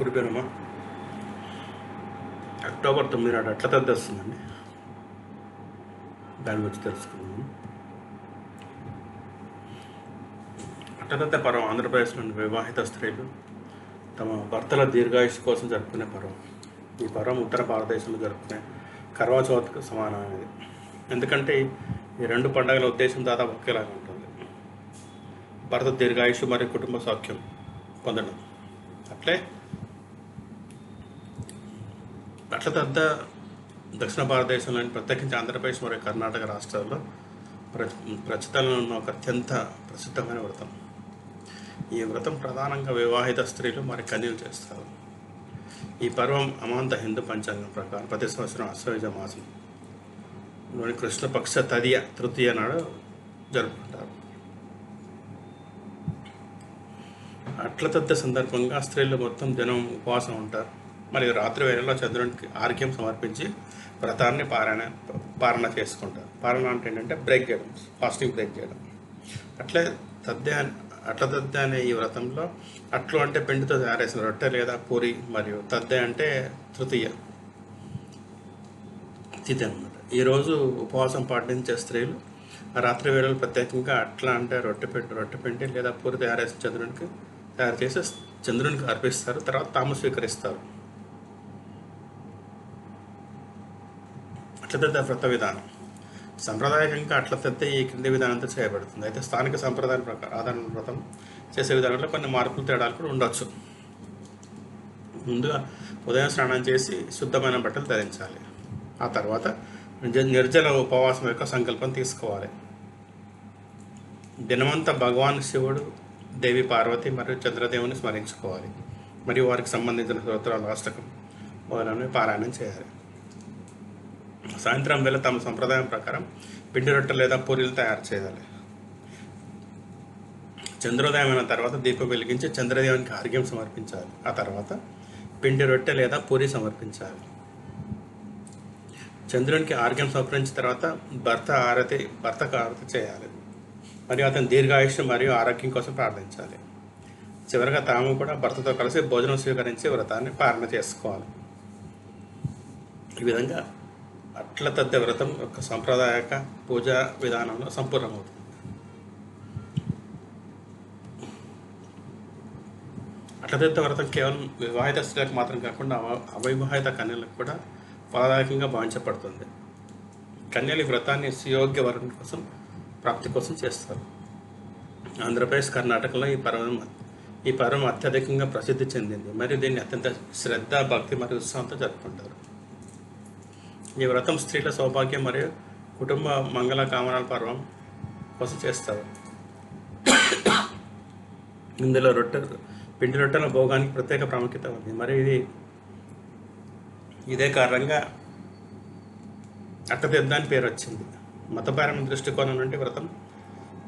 గురుపేరమ్మ October 9 నాడు అట్ల తద్ది వస్తుందండి. దాని గురించి తెలుసుకుందాము. అట్లతద్ది పర్వం ఆంధ్రప్రదేశ్లోని వివాహిత స్త్రీలు తమ భర్తల దీర్ఘాయుష్ కోసం జరుపుకునే పర్వం. ఈ పర్వం ఉత్తర భారతదేశంలో జరుపుకునే కర్వా చౌత్కు సమానమైనది. ఎందుకంటే ఈ రెండు పండుగల ఉద్దేశం దాదాపు ఒకేలాగా ఉంటుంది. భర్త దీర్ఘాయుష్ మరియు కుటుంబ సౌఖ్యం పొందడం. అట్లే అట్లతద్ద దక్షిణ భారతదేశంలోని ప్రత్యేకించి ఆంధ్రప్రదేశ్ మరియు కర్ణాటక రాష్ట్రాల్లో ప్రస్తుతంలో ఉన్న ఒక అత్యంత ప్రసిద్ధమైన వ్రతం. ఈ వ్రతం ప్రధానంగా వివాహిత స్త్రీలు మరి కన్యలు చేస్తారు. ఈ పర్వం అమాంత హిందూ పంచాంగం ప్రకారం ప్రతి సంవత్సరం ఆశ్వయుజ మాసంలోని కృష్ణపక్ష తృతీయ నాడు జరుపుకుంటారు. అట్లతద్ద సందర్భంగా స్త్రీలు మొత్తం దినం ఉపవాసం ఉంటారు. మరియు రాత్రి వేళలో చంద్రునికి ఆర్ఘ్యం సమర్పించి వ్రతాన్ని పారణ చేసుకుంటారు. పారణ అంటే ఏంటంటే బ్రేక్ చేయడం, ఫాస్టింగ్ బ్రేక్ చేయడం. అట్ల తద్దె అనే ఈ వ్రతంలో అట్లు అంటే పిండితో తయారు చేసిన రొట్టె లేదా పూరి, మరియు తద్దె అంటే తృతీయ తిథి అన్నమాట. ఈరోజు ఉపవాసం పాటించే స్త్రీలు రాత్రి వేళలు ప్రత్యేకంగా అట్లా అంటే రొట్టె పిండి లేదా పూరి తయారు చేసి చంద్రునికి అర్పిస్తారు. తర్వాత తాము స్వీకరిస్తారు. అట్లతద్ద వ్రత విధానం సాంప్రదాయకంగా అట్లతద్ద ఈ క్రింది విధానంతో చేయబడుతుంది. అయితే స్థానిక సంప్రదాయం ప్రకారం ఆధార వ్రతం చేసే విధానంలో కొన్ని మార్పులు తేడాలు కూడా ఉండొచ్చు. ముందుగా ఉదయం స్నానం చేసి శుద్ధమైన బట్టలు ధరించాలి. ఆ తర్వాత నిర్జల ఉపవాసం యొక్క సంకల్పం తీసుకోవాలి. దినమంతా భగవాన్ శివుడు, దేవి పార్వతి మరియు చంద్రదేవుని స్మరించుకోవాలి. మరియు వారికి సంబంధించిన స్తోత్రాలు, అష్టకం మొదలైనవి పారాయణం చేయాలి. సాయంత్రం వేళ తమ సంప్రదాయం ప్రకారం పిండి రొట్టె లేదా పూరీలు తయారు చేయాలి. చంద్రోదయం అయిన తర్వాత దీపం వెలిగించి చంద్రదేవునికి ఆర్ఘ్యం సమర్పించాలి. ఆ తర్వాత పిండి రొట్టె లేదా పూరి సమర్పించాలి. చంద్రునికి ఆర్ఘ్యం సమర్పించిన తర్వాత భర్తకు ఆరతి చేయాలి. మరియు అతని దీర్ఘాయుష్ మరియు ఆరోగ్యం కోసం ప్రార్థించాలి. చివరిగా తాము కూడా భర్తతో కలిసి భోజనం స్వీకరించి వ్రతాన్ని పాలన చేసుకోవాలి. ఈ విధంగా అట్లతద్ద వ్రతం యొక్క సాంప్రదాయక పూజా విధానంలో సంపూర్ణమవుతుంది. అట్లతద్ద వ్రతం కేవలం వివాహిత స్త్రీలకు మాత్రం కాకుండా అవివాహిత కన్యలకు కూడా ఫలదాయకంగా భావించబడుతుంది. కన్యలు వ్రతాన్ని సుయోగ్య వరం కోసం ప్రాప్తి కోసం చేస్తారు. ఆంధ్రప్రదేశ్, కర్ణాటకలో ఈ పర్వం అత్యధికంగా ప్రసిద్ధి చెందింది. మరియు దీన్ని అత్యంత శ్రద్ధ, భక్తి మరియు ఉత్సాహంతో జరుపుకుంటారు. ఈ వ్రతం స్త్రీల సౌభాగ్యం మరియు కుటుంబ మంగళ కామనాల పర్వం కోసం చేస్తారు. ఇందులో పిండి రొట్టెల భోగానికి ప్రత్యేక ప్రాముఖ్యత ఉంది. మరియు ఇదే కారణంగా అట్టదిద్ద అని పేరు వచ్చింది. మతపరమైన దృష్టికోణం నుండి వ్రతం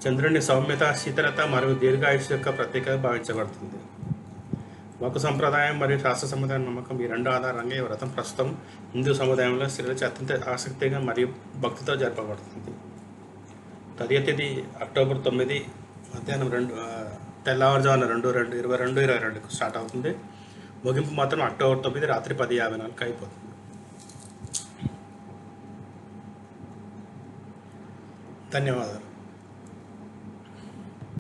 చంద్రుని సౌమ్యత, శీతలత మరియు దీర్ఘాయుష్ యొక్క ప్రత్యేకత భావించబడుతుంది. ఒక సంప్రదాయం మరియు శాస్త్ర సముదాయ నమ్మకం ఈ రెండు ఆధారంగా ఈ వ్రతం ప్రస్తుతం హిందూ సముదాయంలో స్త్రీలకు అత్యంత ఆసక్తిగా మరియు భక్తితో జరపబడుతుంది. తదియ తేదీ అక్టోబర్ 9 మధ్యాహ్నం తెల్లవారుజామున 22:22 స్టార్ట్ అవుతుంది. ముగింపు మాత్రం అక్టోబర్ 9 రాత్రి 10:54 అయిపోతుంది. ధన్యవాదాలు.